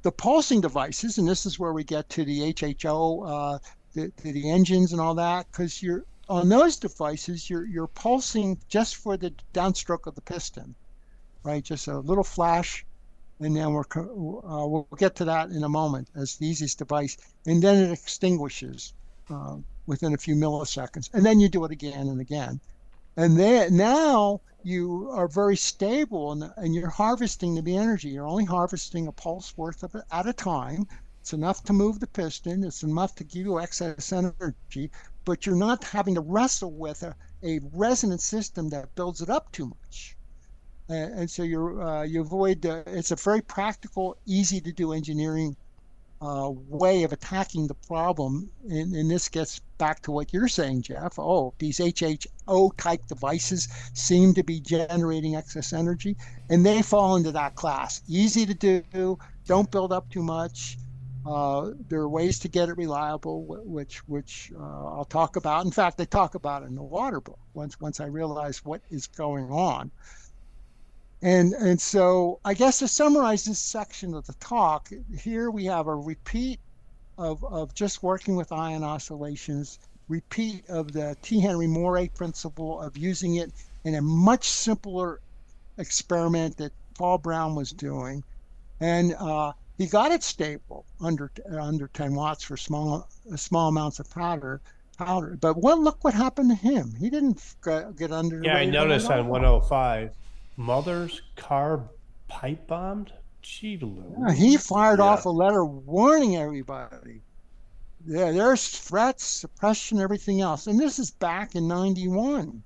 the pulsing devices, and this is where we get to the HHO, the engines and all that, because you're on those devices, you're pulsing just for the downstroke of the piston, right? Just a little flash, and then we'll get to that in a moment as the easiest device, and then it extinguishes within a few milliseconds, and then you do it again and again, and then now you are very stable, and you're harvesting the energy. You're only harvesting a pulse worth of it at a time. It's enough to move the piston. It's enough to give you excess energy, but you're not having to wrestle with a resonant system that builds it up too much. And so you avoid. It's a very practical, easy to do engineering way of attacking the problem. And this gets back to what you're saying, Jeff. Oh, these HHO type devices seem to be generating excess energy, and they fall into that class. Easy to do, don't build up too much. There are ways to get it reliable, which I'll talk about. In fact, they talk about it in the water book once I realized what is going on. And so I guess to summarize this section of the talk, here we have a repeat of just working with ion oscillations, repeat of the T. Henry Moray principle of using it in a much simpler experiment that Paul Brown was doing. And he got it stable under 10 watts for small amounts of powder. But look what happened to him. He didn't get under the Yeah, I radar noticed at on all. 105, mother's car pipe bombed. Gee, Yeah, he fired Yeah. off a letter warning everybody. Yeah, there's threats, suppression, everything else. And this is back in 91.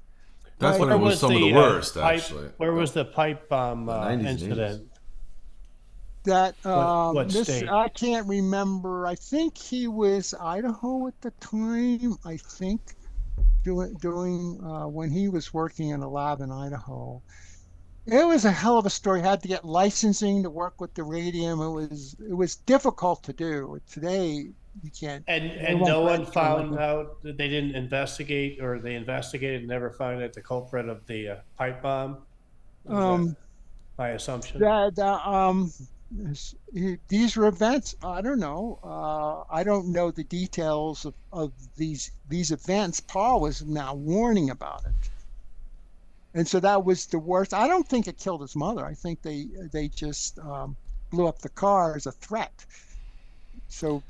That's when where it was some of the the worst, pipe? actually. Where was the pipe bomb The 90s and 80s. incident? That What this state? I can't remember. I think he was Idaho at the time. I think doing when he was working in a lab in Idaho. It was a hell of a story. Had to get licensing to work with the radium. It was difficult to do. Today you can't. And no one found out that they didn't investigate, or they investigated and never found out the culprit of the pipe bomb. Is that my assumption? These were events. I don't know. I don't know the details of these events. Paul was now warning about it, and so that was the worst. I don't think it killed his mother. I think they just blew up the car as a threat. So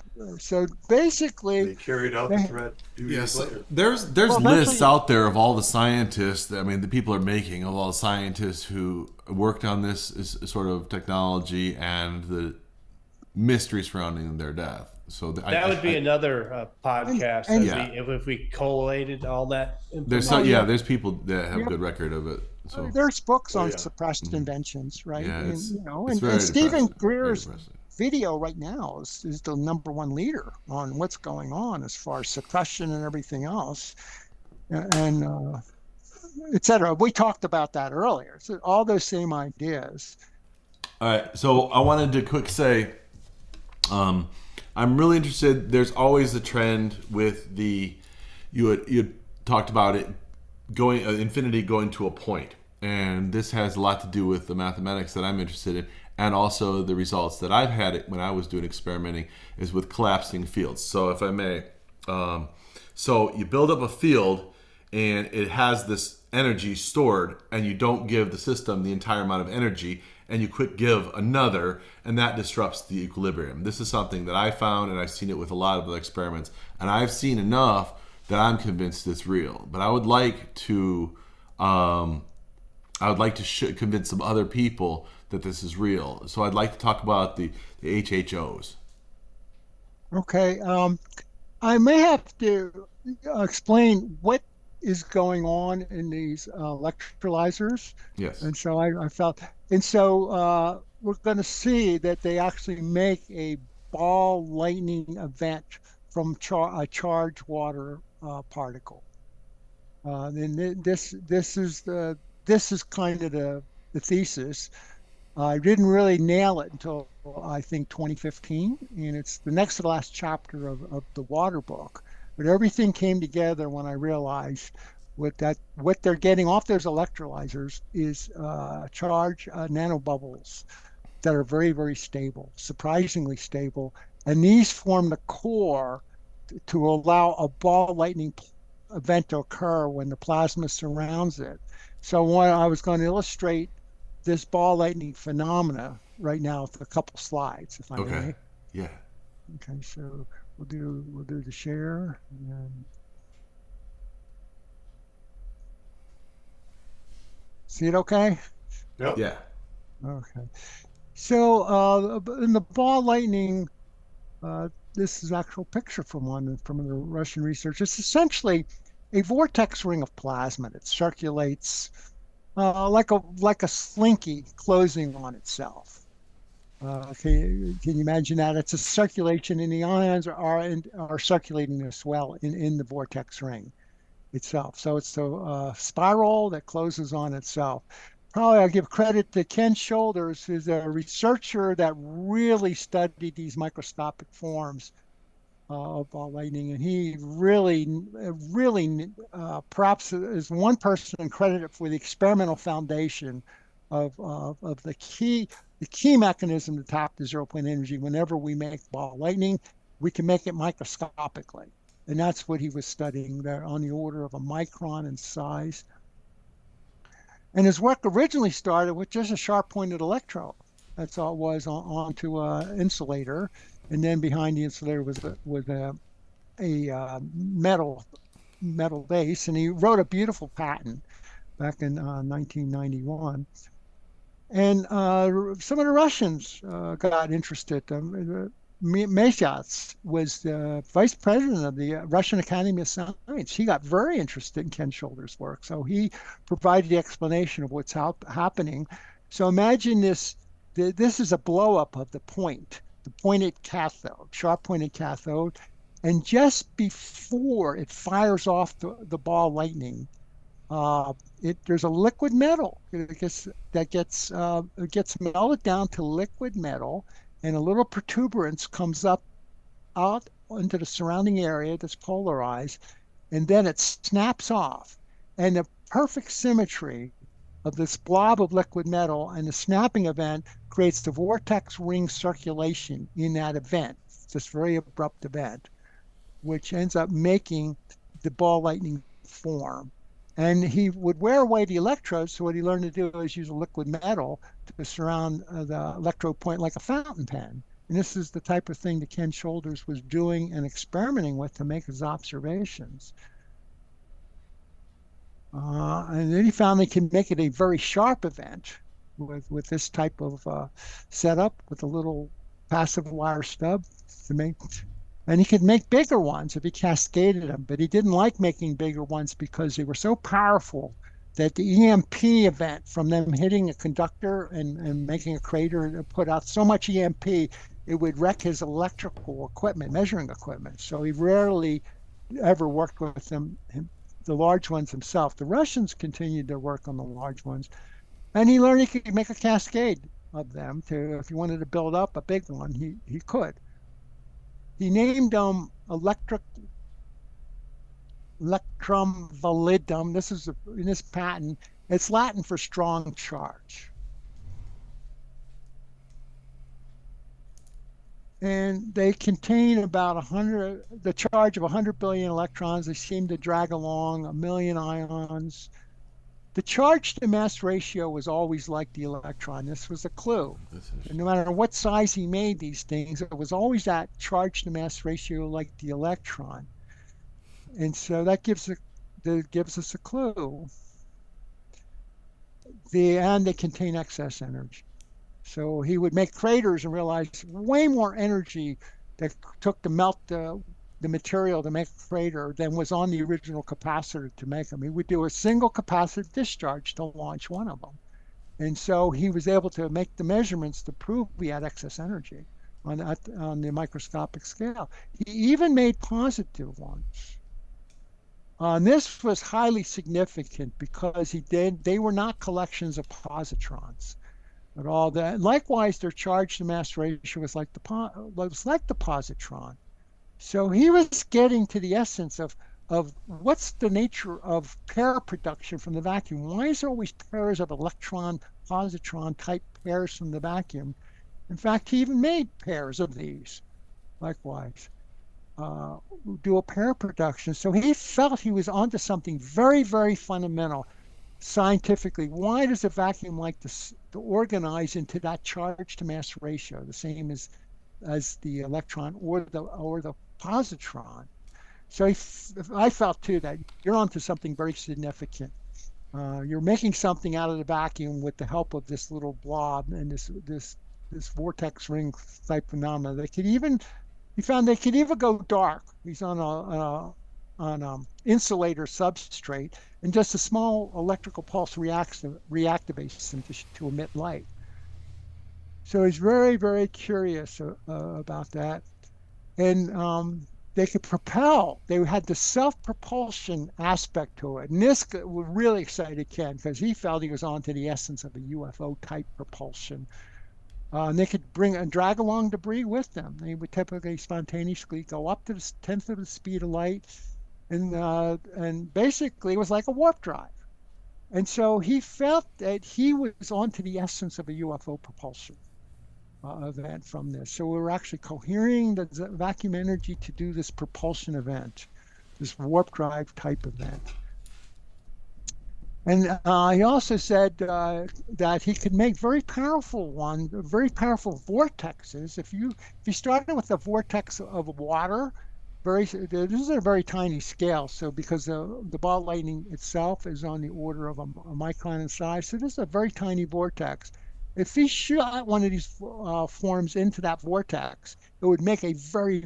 basically, They carried out the threat 2 years Yes, later. there's lists out there of all the scientists. I mean, the people are making of all the scientists who worked on this sort of technology and the mystery surrounding their death. So that would be another podcast if we collated all that. There's people that have a good record of it. So there's books on suppressed inventions, right? Yeah, and Stephen Greer's video right now is the #1 leader on what's going on as far as suppression and everything else, and etc. We talked about that earlier. So all those same ideas. All right. So I wanted to quick say, I'm really interested. There's always a trend with you had talked about it going infinity going to a point, and this has a lot to do with the mathematics that I'm interested in. And also the results that I've had when I was doing experimenting is with collapsing fields. So if I may, so you build up a field and it has this energy stored, and you don't give the system the entire amount of energy, and you quick give another, and that disrupts the equilibrium. This is something that I found, and I've seen it with a lot of the experiments, and I've seen enough that I'm convinced it's real. But I would like to convince some other people that this is real. So I'd like to talk about the HHOs. Okay. I may have to explain what is going on in these electrolyzers. Yes. And so I felt, and so we're going to see that they actually make a ball lightning event from a charged water particle. And this is kind of the thesis. I didn't really nail it until I think 2015, and it's the next to the last chapter of the water book. But everything came together when I realized what they're getting off those electrolyzers is charged nanobubbles, that are very, very stable, surprisingly stable. And these form the core to allow a ball lightning event to occur when the plasma surrounds it. So what I was going to illustrate this ball lightning phenomena right now with a couple slides, if I Okay. may. Yeah. Okay, so we'll do the share. And see it okay? Yep. Yeah. Okay. So in the ball lightning, this is actual picture from the Russian research. It's essentially a vortex ring of plasma that circulates like a slinky closing on itself. Can you imagine that? It's a circulation, and the ions are circulating as well in the vortex ring itself. So it's a spiral that closes on itself. Probably I'll give credit to Ken Shoulders, who's a researcher that really studied these microscopic forms of ball lightning, and he really perhaps is one person credited for the experimental foundation of the key mechanism to tap the 0 point energy. Whenever we make ball lightning, we can make it microscopically, and that's what he was studying there, on the order of a micron in size. And his work originally started with just a sharp pointed electrode. That's all it was, onto an insulator, and then behind the insulator was a metal base, and he wrote a beautiful patent back in 1991. And some of the Russians got interested. Mesyats was the vice president of the Russian Academy of Science. He got very interested in Ken Shoulders' work, so he provided the explanation of what's happening. So imagine this. This is a blow up of the pointed cathode, sharp pointed cathode, and just before it fires off the ball lightning, there's a liquid metal that gets melted down to liquid metal, and a little protuberance comes up out into the surrounding area that's polarized, and then it snaps off. And the perfect symmetry of this blob of liquid metal and the snapping event creates the vortex ring circulation in that event, this very abrupt event, which ends up making the ball lightning form. And he would wear away the electrodes. So what he learned to do is use a liquid metal to surround the electrode point like a fountain pen. And this is the type of thing that Ken Shoulders was doing and experimenting with to make his observations. And then he found they can make it a very sharp event with this type of setup with a little passive wire stub to make. And he could make bigger ones if he cascaded them, but he didn't like making bigger ones because they were so powerful that the EMP event from them hitting a conductor and making a crater and put out so much EMP, it would wreck his electrical equipment, measuring equipment. So he rarely ever worked with the large ones himself. The Russians continued their work on the large ones, and he learned he could make a cascade of them to, if he wanted to build up a big one, he could. He named them electrum validum. This is in this patent. It's Latin for strong charge. And they contain about 100, the charge of 100 billion electrons. They seem to drag along 1 million ions. The charge to mass ratio was always like the electron. This was a clue. And no matter what size he made these things, it was always that charge to mass ratio like the electron. And so that gives us a clue. And they contain excess energy. So he would make craters and realize way more energy that took to melt the material to make a crater than was on the original capacitor to make them. He would do a single capacitive discharge to launch one of them. And so he was able to make the measurements to prove we had excess energy on the microscopic scale. He even made positive ones. And this was highly significant because they were not collections of positrons at all. Likewise, their charge to mass ratio was like the positron. So he was getting to the essence of what's the nature of pair production from the vacuum. Why is there always pairs of electron positron type pairs from the vacuum? In fact, he even made pairs of these, likewise, do a pair production. So he felt he was onto something very, very fundamental scientifically. Why does a vacuum like this to organize into that charge to mass ratio, the same as the electron or the positron? So I felt too that you're onto something very significant. You're making something out of the vacuum with the help of this little blob and this vortex ring type phenomena. He found they could even go dark. He's on an insulator substrate, and just a small electrical pulse reactivates them to emit light. So he's very, very curious about that. And they could propel. They had the self-propulsion aspect to it. And this really excited Ken because he felt he was onto the essence of a UFO type propulsion. And they could bring and drag along debris with them. They would typically spontaneously go up to the 10th of the speed of light, and basically it was like a warp drive. And so he felt that he was onto the essence of a UFO propulsion event from this. So we were actually cohering the vacuum energy to do this propulsion event, this warp drive type event. And he also said that he could make very powerful vortexes. If you started with a vortex of water, this is a very tiny scale. So because the ball lightning itself is on the order of a micron in size, so this is a very tiny vortex. If he shot one of these forms into that vortex, it would make a very,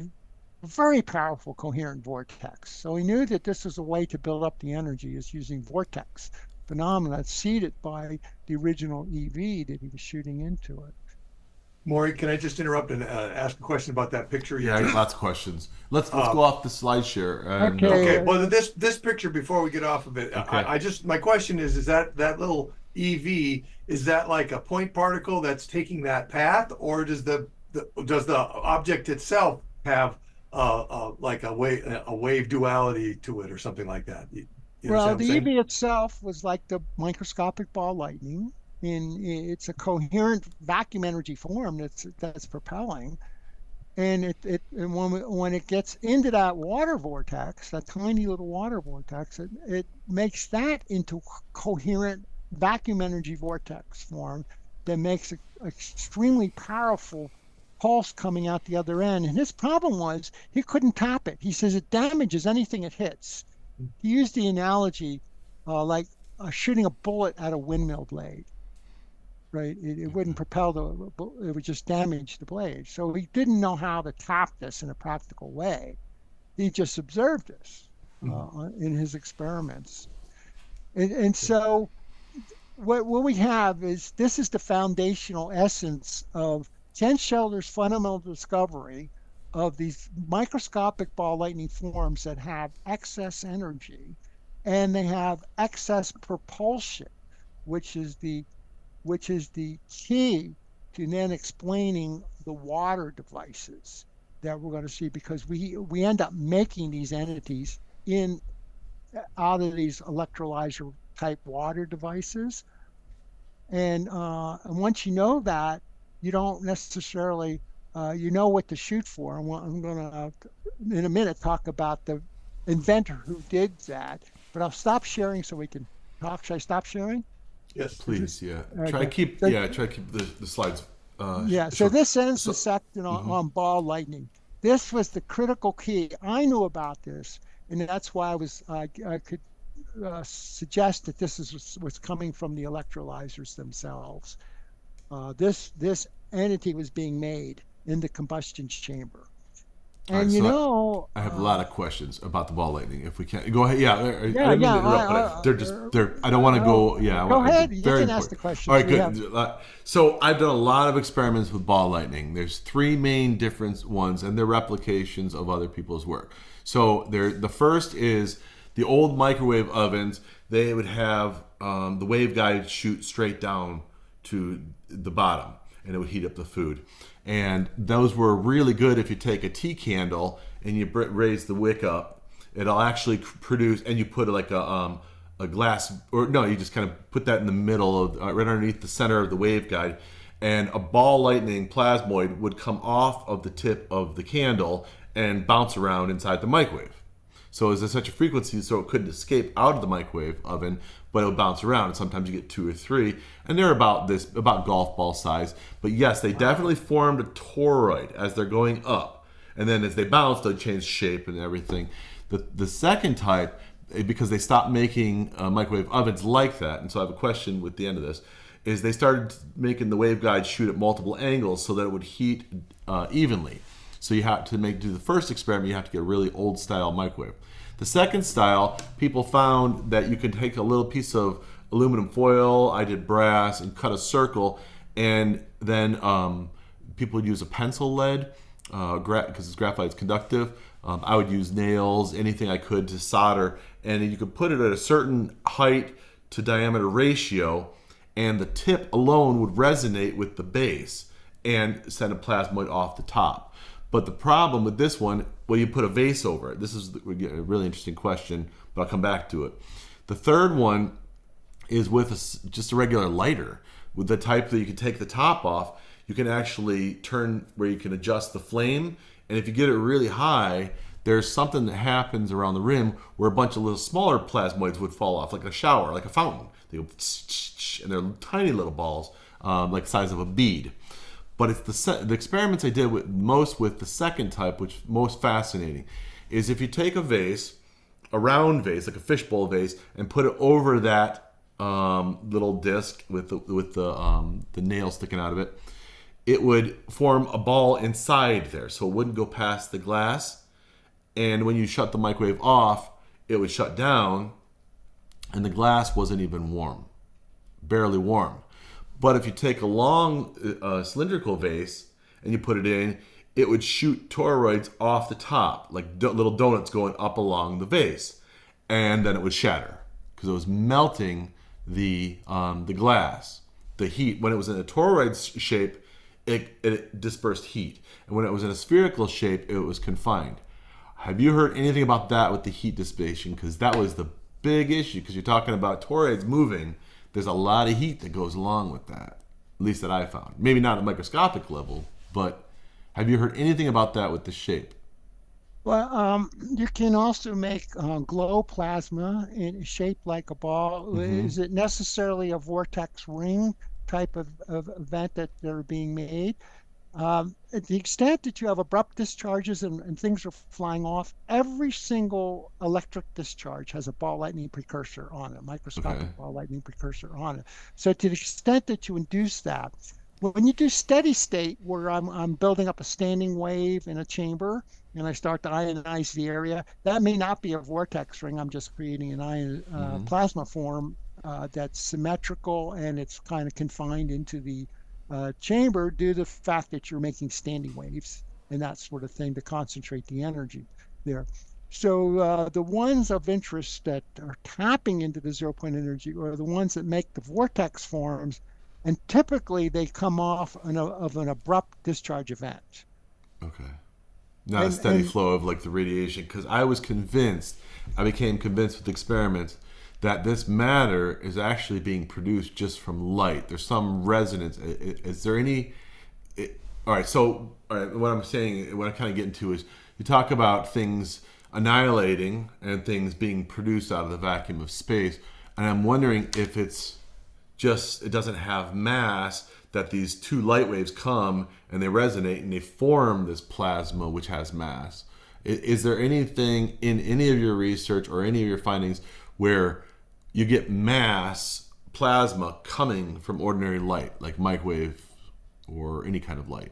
very powerful coherent vortex. So he knew that this was a way to build up the energy, is using vortex phenomena seeded by the original EV that he was shooting into it. Moray, can I just interrupt and ask a question about that picture? Yeah, I got lots of questions. Let's go off the slide share. And, okay. Well, this picture, before we get off of it, okay. My question is that little EV, is that like a point particle that's taking that path, or does the object itself have like a wave duality to it or something like that? Well, the EV itself was like the microscopic ball lightning. It's a coherent vacuum energy form that's propelling, and when it gets into that water vortex, that tiny little water vortex, it makes that into coherent vacuum energy vortex form that makes an extremely powerful pulse coming out the other end. And his problem was he couldn't tap it. He says it damages anything it hits. He used the analogy like shooting a bullet at a windmill blade. Right, it wouldn't propel it would just damage the blade. So he didn't know how to tap this in a practical way. He just observed this in his experiments. And so what we have is, this is the foundational essence of Ken Shelter's fundamental discovery of these microscopic ball lightning forms that have excess energy and they have excess propulsion, which is the key to then explaining the water devices that we're going to see, because we end up making these entities out of these electrolyzer type water devices. And once you know that, you don't necessarily you know what to shoot for. I'm going to in a minute talk about the inventor who did that, but I'll stop sharing so we can talk. Should I stop sharing? Yes, please. Yeah. Okay. Try to keep the slides. Yeah. So this ends the section on ball lightning. This was the critical key. I knew about this, and that's why I could suggest that this was coming from the electrolyzers themselves. This entity was being made in the combustion chamber. And right, I have a lot of questions about the ball lightning. If we can go ahead, I didn't mean to interrupt, but they're. I don't want to go. Yeah, go ahead. You can ask the questions. All right, good. So I've done a lot of experiments with ball lightning. There's three main different ones, and they're replications of other people's work. So the first is the old microwave ovens. They would have the waveguide shoot straight down to the bottom, and it would heat up the food. And those were really good if you take a tea candle and you raise the wick up. It'll actually produce, and you put like a glass, or no, you just kind of put that in the middle of right underneath the center of the waveguide, and a ball lightning plasmoid would come off of the tip of the candle and bounce around inside the microwave. So it was at such a frequency so it couldn't escape out of the microwave oven, but it would bounce around. And sometimes you get 2 or 3, and they're about golf ball size. But yes, they definitely formed a toroid as they're going up, and then as they bounce, they change shape and everything. The second type, because they stopped making microwave ovens like that, and so I have a question with the end of this, is they started making the waveguide shoot at multiple angles so that it would heat evenly. So you have to do the first experiment, you have to get a really old style microwave. The second style, people found that you could take a little piece of aluminum foil, I did brass, and cut a circle, and then people would use a pencil lead, because graphite is conductive. I would use nails, anything I could to solder, and you could put it at a certain height to diameter ratio, and the tip alone would resonate with the base and send a plasmoid off the top. But the problem with this one, well, you put a vase over it. This is a really interesting question, but I'll come back to it. The third one is with just a regular lighter, with the type that you can take the top off. You can actually turn where you can adjust the flame, and if you get it really high, there's something that happens around the rim where a bunch of little smaller plasmoids would fall off, like a shower, like a fountain. They go, and they're tiny little balls, like the size of a bead. But it's the experiments I did most with the second type, which is most fascinating, is if you take a vase, a round vase, like a fishbowl vase, and put it over that little disc with the nail sticking out of it, it would form a ball inside there, so it wouldn't go past the glass. And when you shut the microwave off, it would shut down, and the glass wasn't even warm, barely warm. But if you take a long cylindrical vase and you put it in, it would shoot toroids off the top, like little donuts going up along the vase, and then it would shatter because it was melting the glass. The heat, when it was in a toroid shape, it dispersed heat, and when it was in a spherical shape, it was confined. Have you heard anything about that with the heat dissipation? Because that was the big issue. Because you're talking about toroids moving. There's a lot of heat that goes along with that, at least that I found. Maybe not at a microscopic level, but have you heard anything about that with the shape? Well, you can also make glow plasma in shape like a ball. Mm-hmm. Is it necessarily a vortex ring type of event that they're being made? At the extent that you have abrupt discharges and things are flying off, every single electric discharge has a ball lightning precursor on it, microscopic ball lightning precursor on it. So to the extent that you induce that, when you do steady state, where I'm building up a standing wave in a chamber and I start to ionize the area, that may not be a vortex ring. I'm just creating an ion plasma form that's symmetrical, and it's kind of confined into the chamber due to the fact that you're making standing waves and that sort of thing to concentrate the energy there. So the ones of interest that are tapping into the 0 point energy are the ones that make the vortex forms, and typically they come off of an abrupt discharge event. Okay. Not a steady flow of like the radiation, because I became convinced with experiments that this matter is actually being produced just from light. There's some resonance. Is there any? All right. So, what I'm saying, what I kind of get into is you talk about things annihilating and things being produced out of the vacuum of space, and I'm wondering if it's just it doesn't have mass, that these two light waves come and they resonate and they form this plasma which has mass. Is there anything in any of your research or any of your findings where you get mass plasma coming from ordinary light, like microwave or any kind of light?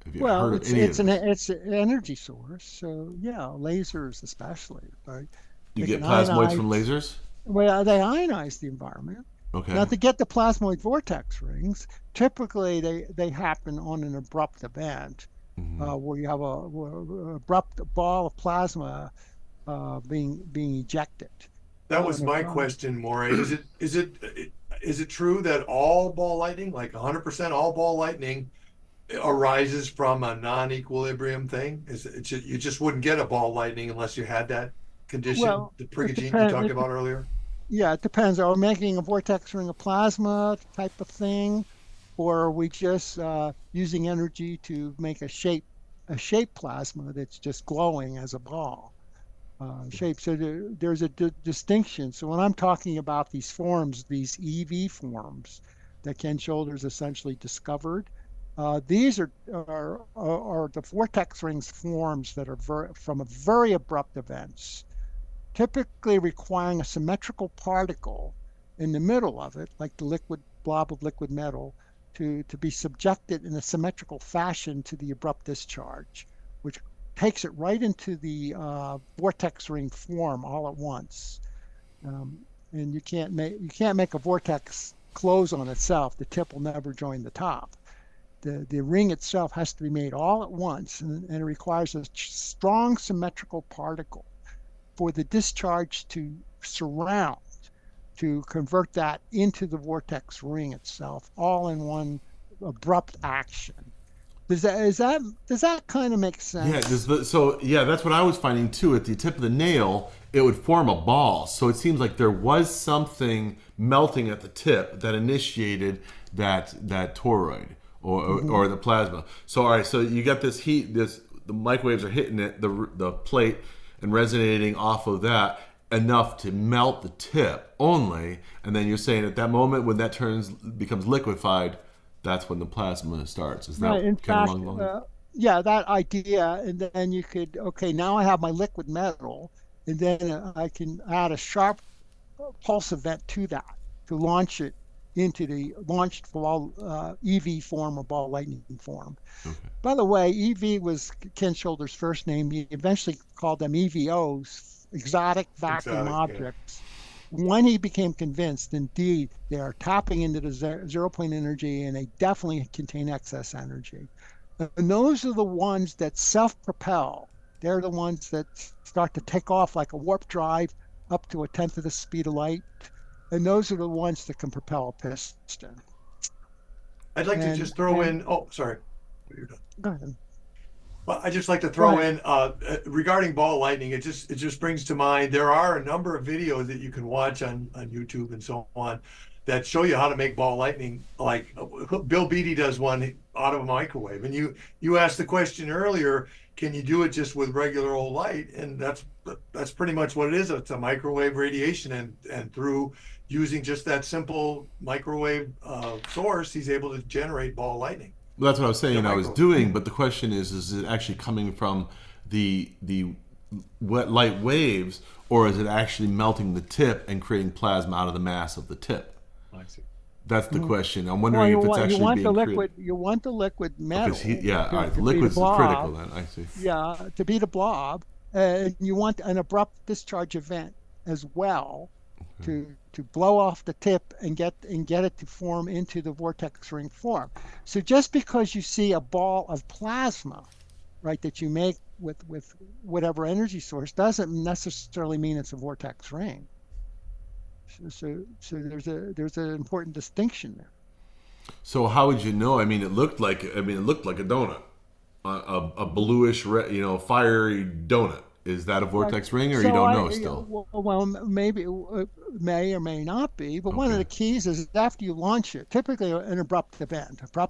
Have you heard of any of this? It's an energy source, so yeah, lasers especially, right? You get plasmoids from lasers? Well, they ionize the environment. Okay. Now, to get the plasmoid vortex rings, typically they happen on an abrupt event, where you have a abrupt ball of plasma being ejected. That was my question, Moray. Is it true that all ball lightning, like 100% all ball lightning, arises from a non-equilibrium thing? You just wouldn't get a ball lightning unless you had that condition, the prigogine you talked about earlier? Yeah, it depends. Are we making a vortex ring of plasma type of thing, or are we just using energy to make a shape plasma that's just glowing as a ball shape? So there's a distinction. So when I'm talking about these forms, these EV forms that Ken Shoulders essentially discovered, these are the vortex rings forms that are from a very abrupt events, typically requiring a symmetrical particle in the middle of it, like the liquid blob of liquid metal, to be subjected in a symmetrical fashion to the abrupt discharge, which takes it right into the vortex ring form all at once. And you can't make a vortex close on itself. The tip will never join the top. The ring itself has to be made all at once, and it requires a strong symmetrical particle for the discharge to surround, to convert that into the vortex ring itself, all in one abrupt action. Does that kind of make Yeah, sense? that's what I was finding too. At the tip of the nail, it would form a ball. So it seems like there was something melting at the tip that initiated that toroid or the plasma. So all right, so you got this heat. The microwaves are hitting the plate and resonating off of that enough to melt the tip only. And then you're saying at that moment when that becomes liquefied, that's when the plasma starts. Is that Right. In kind of fact, along the line? yeah, that idea, and then you could, okay, now I have my liquid metal, and then I can add a sharp pulse event to that to launch it into the launched ball EV form or ball lightning form. Okay. By the way, EV was Ken Shoulders' first name. He eventually called them EVOs, exotic vacuum Exotic, yeah. objects. When he became convinced, indeed, they are tapping into the zero point energy and they definitely contain excess energy. And those are the ones that self-propel. They're the ones that start to take off like a warp drive up to a tenth of the speed of light. And those are the ones that can propel a piston. I'd like to And just throw and in. Oh, sorry. You're done. go ahead. Well, I just like to Go throw ahead. in regarding ball lightning. It just brings to mind there are a number of videos that you can watch on YouTube and so on that show you how to make ball lightning. Like Bill Beatty does one out of a microwave, and you asked the question earlier, can you do it just with regular old light? And that's pretty much what it is. It's a microwave radiation, and through using just that simple microwave source, he's able to generate ball lightning. Well, that's what I was saying I was Microwave. doing, but the question is it actually coming from the wet light waves, or is it actually melting the tip and creating plasma out of the mass of the tip? I see. That's the question. I'm Well, wondering if it's actually being created. you want the liquid metal Because all right, to the be the liquid's critical blob. then. I see. Yeah, to be the blob. And you want an abrupt discharge event as well to blow off the tip and get it to form into the vortex ring form. So just because you see a ball of plasma, right, that you make with whatever energy source doesn't necessarily mean it's a vortex ring. So there's an important distinction there. So how would you know? I mean, it looked like a donut, a bluish, fiery donut. Is that a vortex ring, or you So don't know still? well, maybe it may or may not be, but one of the keys is after you launch it, typically an abrupt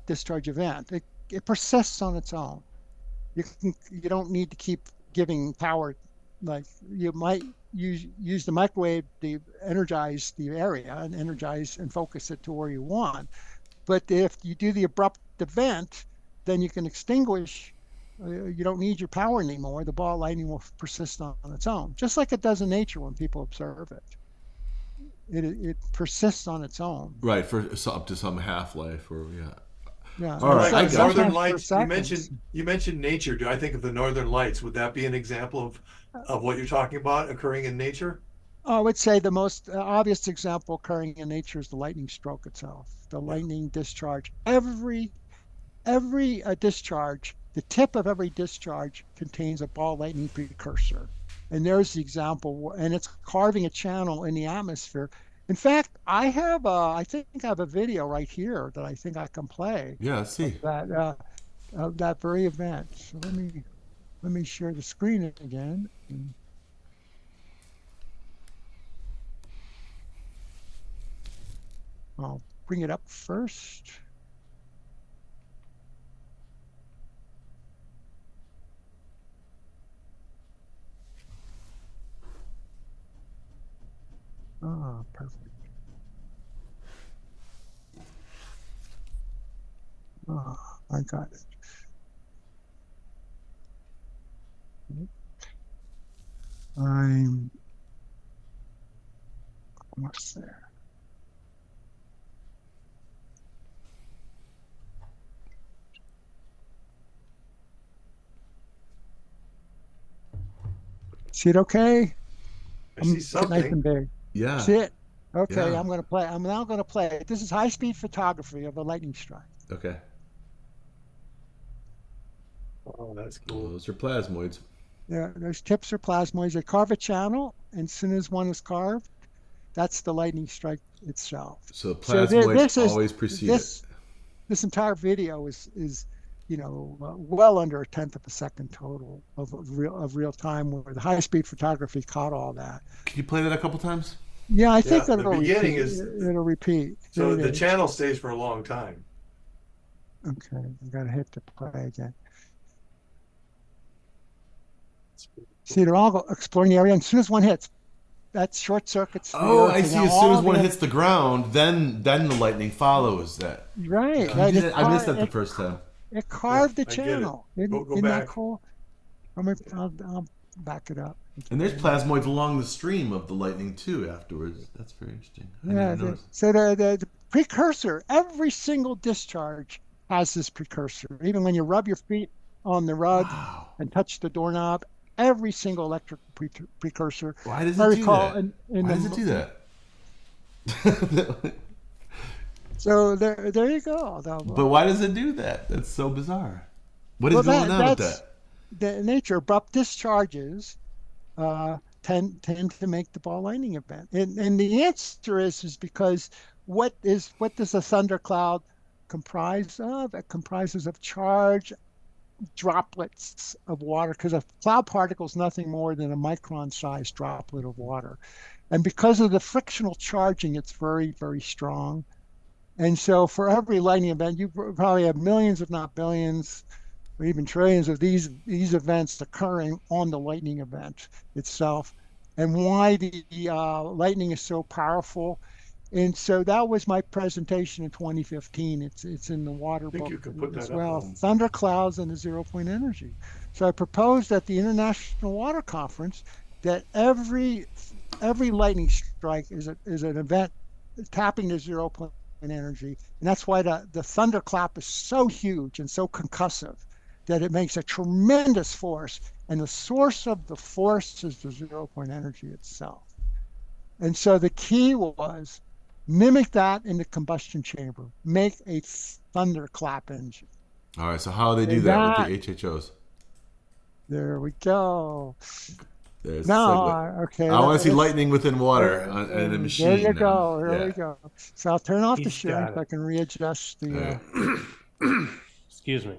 discharge event, it persists on its own. You don't need to keep giving power. Like you might use the microwave to energize the area and energize and focus it to where you want. But if you do the abrupt event, then you can extinguish. You don't need your power anymore. The ball lightning will persist on its own, just like it does in nature when people observe it. It persists on its own. Right, for up to some half life, or Yeah. All right, I Like got Northern Sometimes for Lights, seconds. you mentioned nature. Do I think of the Northern Lights? Would that be an example of what you're talking about occurring in nature? I would say the most obvious example occurring in nature is the lightning stroke itself. The Yeah. lightning discharge. Every discharge, the tip of every discharge contains a ball lightning precursor. And there's the example, and it's carving a channel in the atmosphere. In fact, I think I have a video right here that I think I can play yeah. Let's see. of that very event. So let me share the screen again. I'll bring it up first. Oh, perfect. Oh, I got it. I'm almost there. See it okay? I see Nice something. and big. Yeah. See it? Okay, Yeah. I'm going to play. I'm now going to play it. This is high-speed photography of a lightning strike. Okay. Oh, that's Well, cool. those are plasmoids. Those tips are plasmoids. They carve a channel, and as soon as one is carved, that's the lightning strike itself. So So plasmoids this is always precede it. this entire video is well under a tenth of a second total of real time, where the high speed photography caught all that. Can you play that a couple times? Yeah, I think Yeah, that the beginning is it'll repeat. so There the it is. channel stays for a long time. Okay, I gotta hit the play again. See, they're all exploring the area, and as soon as one hits, that short circuits the Oh, earth. I And see. now As soon as all one the hits the ground, then the lightning follows that. right, You right. did it- I missed that the first time. It carved the I get it. channel. Go Isn't that back. cool? I'll back it up. And there's plasmoids along the stream of the lightning too. Afterwards, that's very interesting. I Yeah. didn't notice. So the precursor, every single discharge has this precursor. Even when you rub your feet on the rug Wow. and touch the doorknob, every single electric precursor. Why does I it do recall that? in Why the, does it do that? So there you go. But why does it do that? That's so bizarre. What is Well, going on with that's that? the nature. Abrupt discharges tend to make the ball lightning event, and the answer is because what does a thundercloud comprise of? It comprises of charge droplets of water, because a cloud particle is nothing more than a micron-sized droplet of water, and because of the frictional charging, it's very, very strong. And so for every lightning event, you probably have millions, if not billions, or even trillions of these events occurring on the lightning event itself. And why the lightning is so powerful. And so that was my presentation in 2015. It's in the water I think book you could put as that up well. on- Thunderclouds and the 0 point energy. So I proposed at the International Water Conference that every lightning strike is an event tapping the 0 point energy, and that's why the thunderclap is so huge and so concussive that it makes a tremendous force, and the source of the force is the 0 point energy itself. And so the key was mimic that in the combustion chamber, make a thunderclap engine. All right. So how do they do that with the HHOs? There we go. There's Now, okay. I want to see let's- lightning within water in a machine. There you now. go. Here Yeah. we go. So I'll turn off the He's sharing got so I it. can readjust the. Excuse me.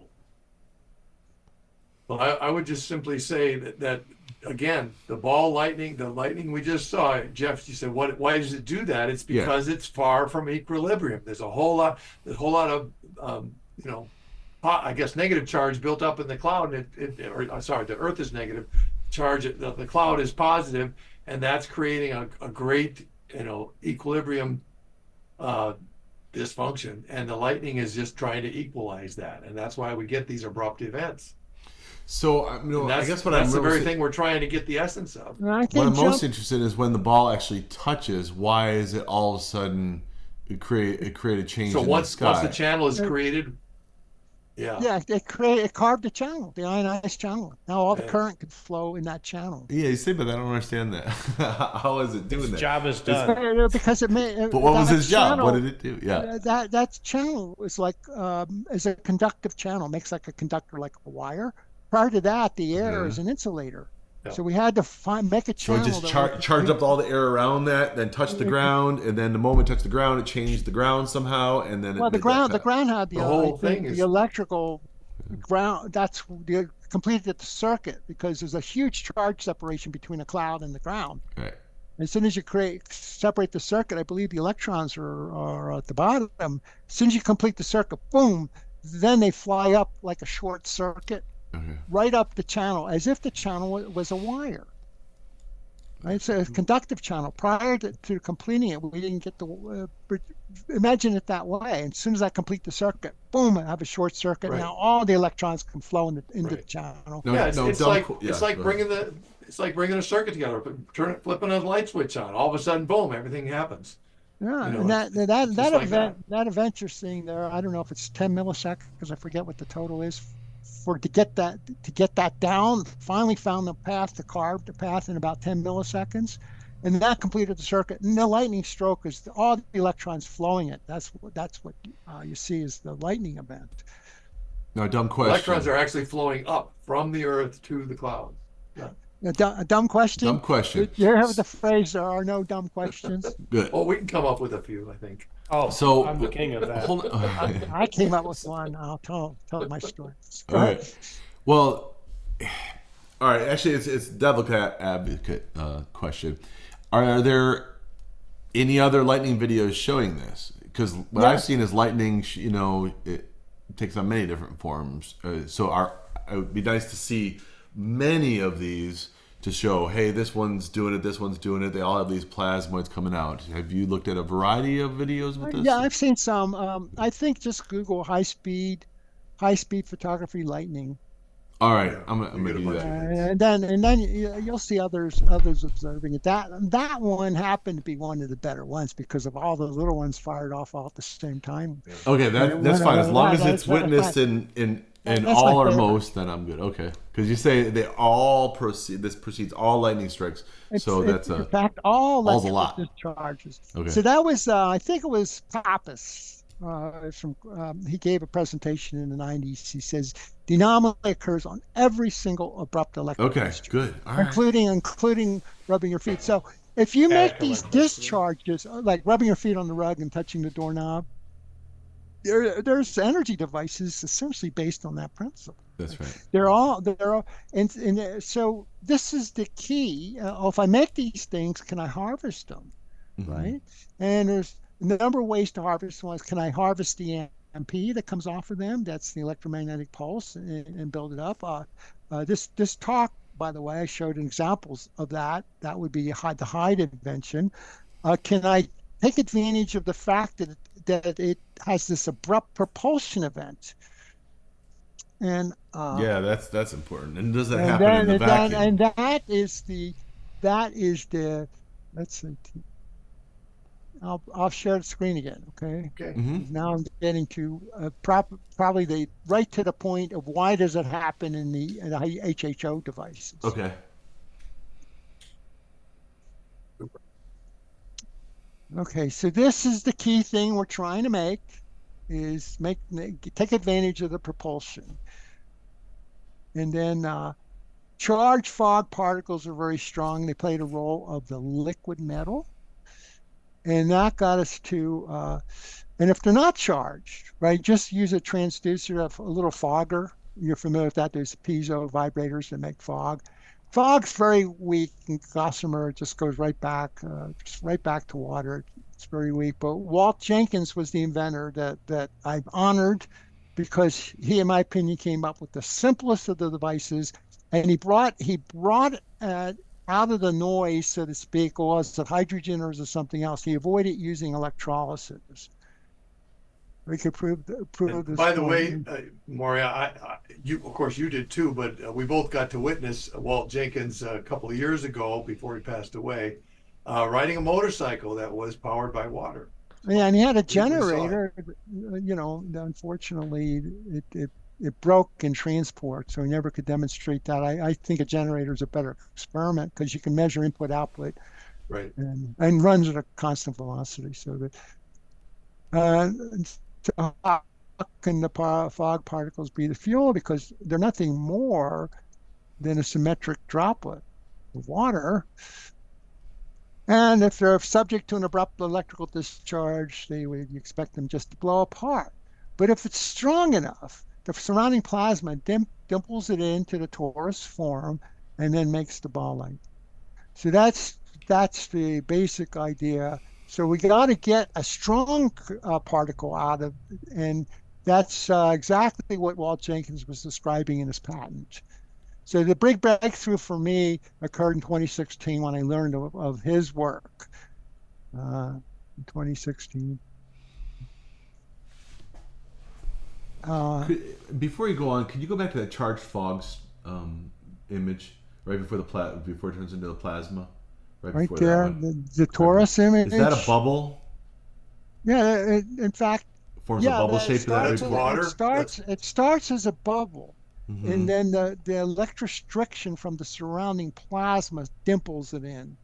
Well, I would just simply say that again, the lightning we just saw, Jeff, you said, why does it do that? It's Yeah. because it's far from equilibrium. There's a whole lot of, I guess, negative charge built up in the cloud. And the Earth is negative charge. The cloud is positive, and that's creating a great, equilibrium dysfunction. And the lightning is just trying to equalize that. And that's why we get these abrupt events. So I guess what I'm that's the really very thing we're trying to get the essence of. And I what can I'm jump. most interested in is when the ball actually touches. Why is it all of a sudden it create a change So in once the sky? the channel is created, Yeah, it carved the channel, the ionized channel. Now all the Yeah. current could flow in that channel. Yeah, you say, but I don't understand that. How is it doing His that? job is done. Because it made. But what was that his job? channel- What did it do? Yeah. That channel is like is a conductive channel, makes like a conductor, like a wire. Prior to that, the air is an insulator. Yeah. So we had to make a So channel. it just charged up all the air around that, then touched the ground, and then the moment it touched the ground, it changed the ground somehow, and then Well, it the made ground that had The whole thing the is- electrical ground. That's completed the circuit, because there's a huge charge separation between a cloud and the ground. Right. As soon as you separate the circuit, I believe the electrons are at the bottom. As soon as you complete the circuit, boom, then they fly up like a short circuit, Okay. right up the channel, as if the channel was a wire. Right? It's a conductive channel. Prior to completing it, we didn't get the imagine it that way. And as soon as I complete the circuit, boom, I have a short circuit. Right. Now all the electrons can flow into the Right. channel. No, Yeah, no, it's dumb like qu- it's yeah, like go bringing a circuit together, flipping a light switch on. All of a sudden, boom, everything happens. Yeah, You know, and it's just like that. that event you're seeing there, I don't know if it's 10 milliseconds, I forget what the total is for to get that down. Finally found the path to carve the path in about 10 milliseconds, and that completed the circuit. And the lightning stroke is all the electrons flowing it. That's what you see is the lightning event. No, dumb question. Electrons are actually flowing up from the Earth to the cloud. Yeah. A dumb question. Dumb question. You have the phrase "there are no dumb questions." Good. Well, we can come up with a few, I think. Oh, So I'm the king of that. hold on. I came up with one. I'll tell my story. All right. Well, all right. Actually, it's devil advocate question. Are there any other lightning videos showing this? Because what I've seen is lightning. It takes on many different forms. So it would be nice to see many of these to show, hey, this one's doing it, this one's doing it. They all have these plasmoids coming out. Have you looked at a variety of videos with this? Yeah, I've seen some. I think just Google high speed photography lightning, All right, Yeah, I'm you gonna get a do bunch that. of and then you'll see others observing it. That one happened to be one of the better ones because of all the little ones fired off all at the same time. Okay, that's fine. As long as it's That's witnessed fine. in That's all my or favorite. most, then I'm good. Okay, because you say they all proceed. This precedes all lightning strikes. So that's in fact all all's a electrical lot. discharges. Okay. So that was I think it was Pappas. He gave a presentation in the 90s. He says the anomaly occurs on every single abrupt electrical Okay, discharge, good. All right. including rubbing your feet. So if you make these electricity. discharges, like rubbing your feet on the rug and touching the doorknob, there's energy devices essentially based on that principle. That's right. They're all, and so this is the key. If I make these things, can I harvest them? Mhm. Right? And there's a number of ways to harvest ones. Can I harvest the MP that comes off of them? That's the electromagnetic pulse, and build it up. This talk, by the way, I showed examples of that. That would be the Hyde invention. Can I take advantage of the fact that it has this abrupt propulsion event? And Yeah, that's important. And does that and happen in the vacuum? and that is the let's see. I'll share the screen again, okay? Okay. Mhm. Now I'm getting to probably right to the point of why does it happen in the HHO devices. Okay. Okay, so this is the key thing we're trying to make is take advantage of the propulsion. And then charged fog particles are very strong. They played a role of the liquid metal. And that got us to, and if they're not charged, right, just use a transducer, a little fogger. You're familiar with that. There's piezo vibrators that make fog. Fog's very weak, and gossamer just goes right back to water. It's very weak. But Walt Jenkins was the inventor that I've honored because he, in my opinion, came up with the simplest of the devices, and he brought out of the noise, so to speak, or was it hydrogen or is it something else? He avoided using electrolysis. We could prove this. By the way, Moray, you of course you did too, but we both got to witness Walt Jenkins a couple of years ago before he passed away, riding a motorcycle that was powered by water. Yeah, and he had a We saw it. generator. Unfortunately, it broke in transport, so he never could demonstrate that. I think a generator is a better experiment because you can measure input output, Right. and runs at a constant velocity. So that so how can the fog particles be the fuel? Because they're nothing more than a symmetric droplet of water. And if they're subject to an abrupt electrical discharge, you expect them just to blow apart. But if it's strong enough, the surrounding plasma dimples it into the torus form and then makes the ball light. So that's the basic idea. So we got to get a strong particle out of, and that's exactly what Walt Jenkins was describing in his patent. So the big breakthrough for me occurred in 2016 when I learned of his work. In 2016. Before you go on, could you go back to that charged fogs image right before before it turns into the plasma? Right Before that there, one. the torus image. Is that a bubble? Yeah, in fact, Forms a yeah, bubble shape to that right That's before? water. it starts as a bubble, and Mm-hmm. then the electrostriction from the surrounding plasma dimples it in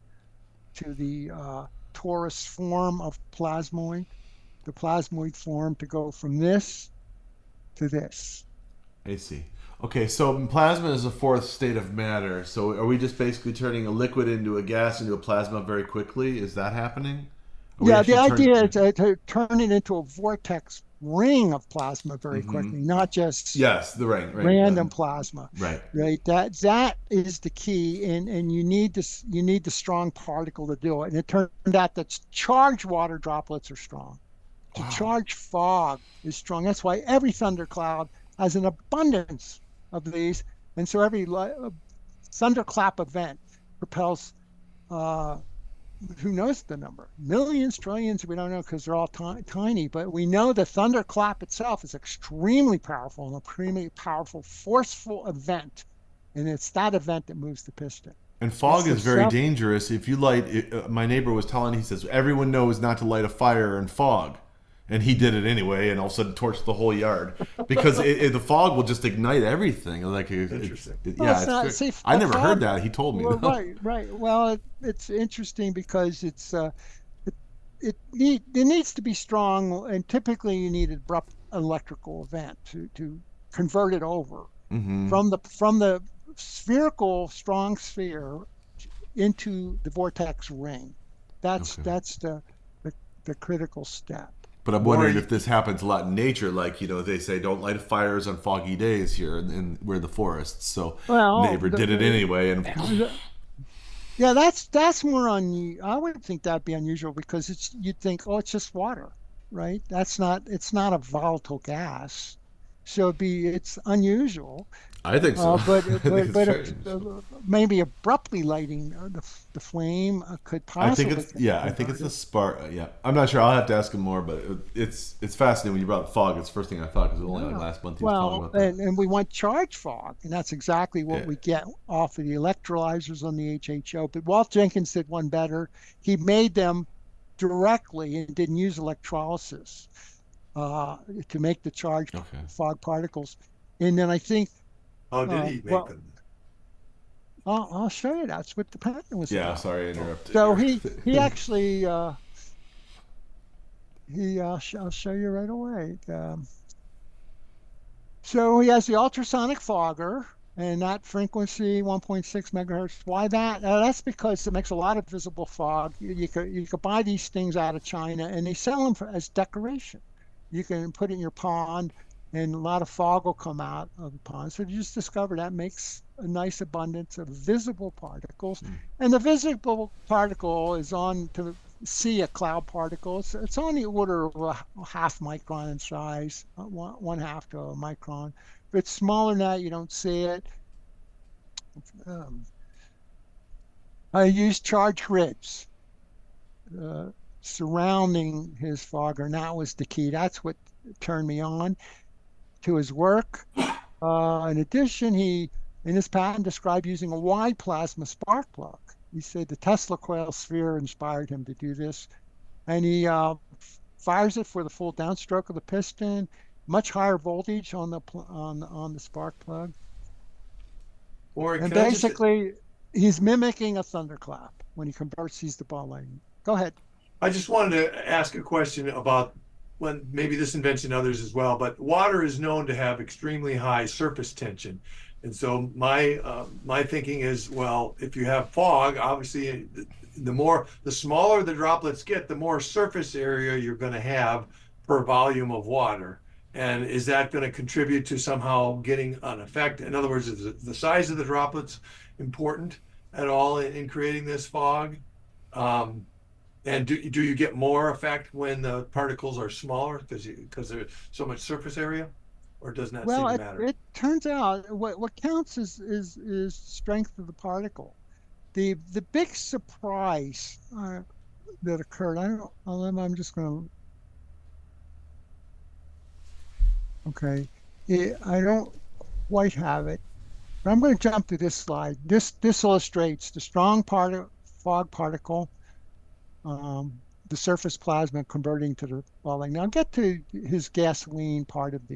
to the torus form of plasmoid, the plasmoid form to go from this to this. I see. Okay, so plasma is a fourth state of matter. So are we just basically turning a liquid into a gas into a plasma very quickly? Is that happening? Are we Yeah, the actually idea turning? is to turn it into a vortex ring of plasma very Mm-hmm. quickly, not just Yes, the right, right, random plasma. right. Right, that is the key, and you need this, you need the strong particle to do it. And it turned out that charged water droplets are strong. The Wow. charged fog is strong. That's why every thundercloud has an abundance of these, and so every thunderclap event propels. Who knows the number? Millions, trillions, we don't know because they're all tiny, but we know the thunderclap itself is extremely powerful and extremely powerful, forceful event. And it's that event that moves the piston. And fog is very self- dangerous. If you light, my neighbor was telling, he says, everyone knows not to light a fire in fog. And he did it anyway, and all of a sudden torched the whole yard because the fog will just ignite everyteen. Like Interesting. Well, see, I never fog- heard that. He told me. Well, though. right. Well, it's interesting because it needs to be strong, and typically you need an abrupt electrical event to convert it over Mm-hmm. from the spherical strong sphere into the vortex ring. That's Okay. the critical step. But I'm wondering Moray- if this happens a lot in nature. Like, they say don't light fires on foggy days here, and we're the forests. So Well, neighbor did it anyway, and yeah, that's more I would think that'd be unusual because you'd think, oh, it's just water, right? It's not a volatile gas, so it's unusual. I think so. But I think it's if, strange. maybe abruptly lighting the flame could I think possibly. I think it's a spark. Yeah, I'm not sure. I'll have to ask him more, but it's fascinating when you brought up fog. It's the first thing I thought because it was only like last month he was talking Well, about that. and we want charge fog, and that's exactly what Yeah. we get off of the electrolyzers on the HHO. But Walt Jenkins did one better. He made them directly and didn't use electrolysis to make the charged Okay. fog particles. And then I think How did he make well, them? I'll show you. That's what the patent was Yeah, about. sorry I interrupted. So you. he actually I'll show you right away. So he has the ultrasonic fogger, and that frequency 1.6 megahertz. Why that? That's because it makes a lot of visible fog. You could buy these things out of China, and they sell them as decoration. You can put it in your pond, and a lot of fog will come out of the pond. So you just discover that makes a nice abundance of visible particles, and the visible particle is on to see a cloud particle. It's on the order of a half micron in size, one half to a micron. If it's smaller than that, you don't see it. I used charge grids surrounding his fogger, and that was the key. That's what turned me on to his work. In addition, he, in his patent, described using a wide plasma spark plug. He said the Tesla coil sphere inspired him to do this, and he fires it for the full downstroke of the piston, much higher voltage on the spark plug, and basically he's mimicking a thunderclap when he converts these to ball lightning. Go ahead. I just wanted to ask a question about when maybe this invention others as well, but water is known to have extremely high surface tension. And so my thinking is, well, if you have fog, obviously the smaller the droplets get, the more surface area you're going to have per volume of water. And is that going to contribute to somehow getting an effect? In other words, is the size of the droplets important at all in creating this fog? And do you get more effect when the particles are smaller because there's so much surface area? or does not seem Well, to it, matter? it turns out what counts is strength of the particle. The big surprise that occurred. I don't. I'm just going to. Okay. I don't quite have it, but I'm going to jump to this slide. This illustrates the strong fog particle, um, the surface plasma converting to the falling. Now I'll get to his gasoline part of the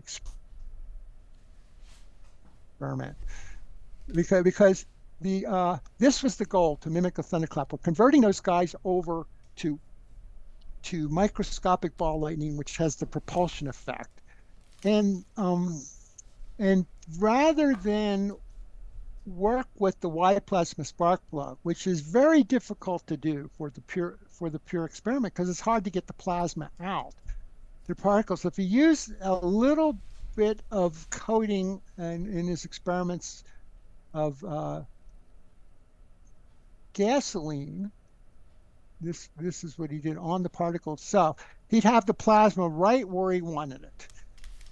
experiment because the this was the goal to mimic a thunderclap. We're converting those guys over to microscopic ball lightning, which has the propulsion effect, and and rather than work with the Y plasma spark plug, which is very difficult to do for the pure experiment because it's hard to get the plasma out, the particles. If you use a little bit of coating in his experiments of gasoline, this is what he did on the particle itself. He'd have the plasma right where he wanted it.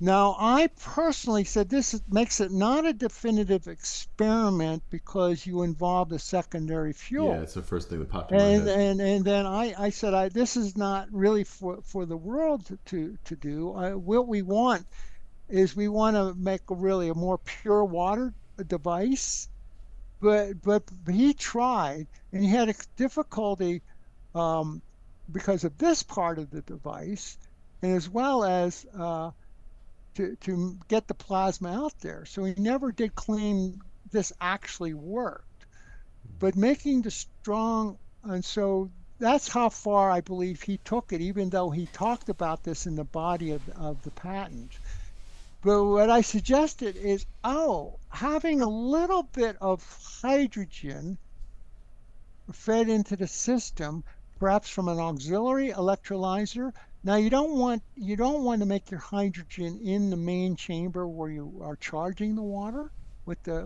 Now, I personally said makes it not a definitive experiment because you involved a secondary Yeah, fuel. it's the first thing that popped in my head. And then I said this is not really for the world to do. What we want is we want to make a more pure water device. But he tried and he had a difficulty um, because of this part of the device, and as well as to get the plasma out there. So he never did claim this actually worked. But making the strong, and so that's how far I believe he took it, even though he talked about this in the body of the patent. But what I suggested is, having a little bit of hydrogen fed into the system, perhaps from an auxiliary electrolyzer. Now you don't want to make your hydrogen in the main chamber where you are charging the water with the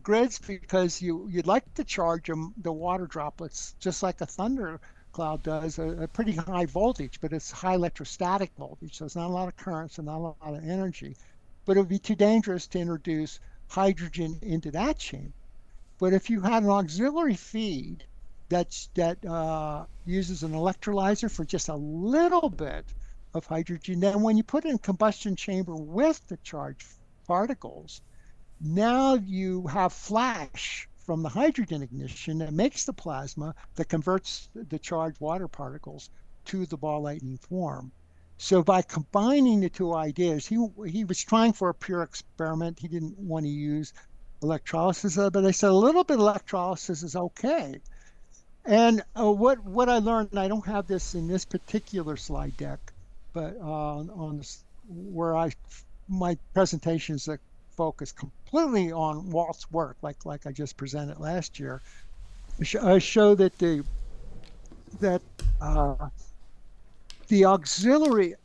grids, because you'd like to charge the water droplets just like a thunder cloud does, a pretty high voltage, but it's high electrostatic voltage, so it's not a lot of current, so not a lot of energy. But it would be too dangerous to introduce hydrogen into that chamber. But if you had an auxiliary feed that uses an electrolyzer for just a little bit of hydrogen, then when you put it in combustion chamber with the charged particles, now you have flash from the hydrogen ignition that makes the plasma that converts the charged water particles to the ball lightning form. So by combining the two ideas, he was trying for a pure experiment. He didn't want to use electrolysis, but I said a little bit of electrolysis is okay. And what I learned, and I don't have this in this particular slide deck, but on this, where my presentations that focus completely on Walt's work, like I just presented last year, I show that the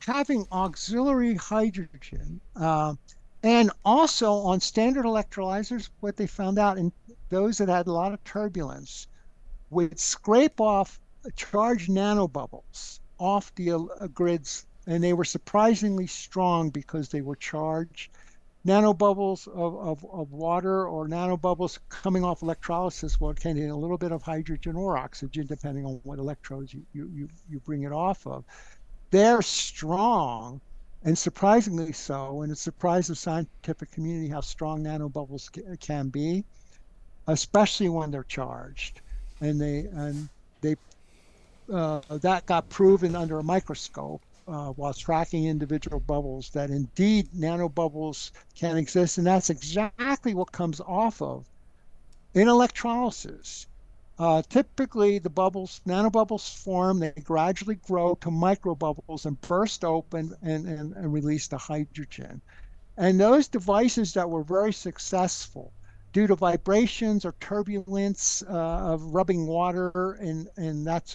having auxiliary hydrogen, and also on standard electrolyzers, what they found out in those that had a lot of turbulence would scrape off charged nanobubbles off the grids, and they were surprisingly strong because they were charged. Nanobubbles of water or nanobubbles coming off electrolysis will contain a little bit of hydrogen or oxygen, depending on what electrodes you bring it off of. They're strong, and surprisingly so, and it surprised the scientific community how strong nanobubbles can be, especially when they're charged. And they that got proven under a microscope while tracking individual bubbles, that indeed nanobubbles can exist, and that's exactly what comes off of in electrolysis. Typically, the nanobubbles form, they gradually grow to microbubbles and burst open and release the hydrogen. And those devices that were very successful due to vibrations or turbulence of rubbing water